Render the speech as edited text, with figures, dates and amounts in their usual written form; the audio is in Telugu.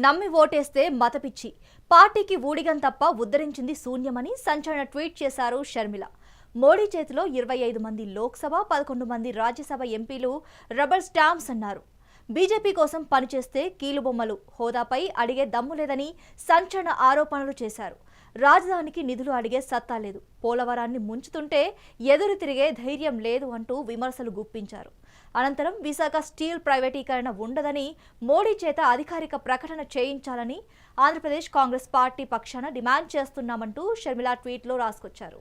నమ్మి ఓటేస్తే మతపిచ్చి పార్టీకి ఊడిగం తప్ప ఉద్ధరించింది శూన్యమని సంచలన ట్వీట్ చేశారు షర్మిల. మోడీ చేతిలో 25 మంది లోక్సభ 11 మంది రాజ్యసభ ఎంపీలు రబ్బర్ స్టాంప్స్ అన్నారు. బీజేపీ కోసం పనిచేస్తే కీలుబొమ్మలు హోదాపై అడిగే దమ్ము లేదని సంచలన ఆరోపణలు చేశారు. రాజధానికి నిధులు అడిగే సత్తా లేదు, పోలవరాన్ని ముంచుతుంటే ఎదురు తిరిగే ధైర్యం లేదు అంటూ విమర్శలు గుప్పించారు. అనంతరం విశాఖ స్టీల్ ప్రైవేటీకరణ ఉండదని మోడీ చేత అధికారిక ప్రకటన చేయించాలని ఆంధ్రప్రదేశ్ కాంగ్రెస్ పార్టీ పక్షాన డిమాండ్ చేస్తున్నామంటూ షర్మిల ట్వీట్లో రాసుకొచ్చారు.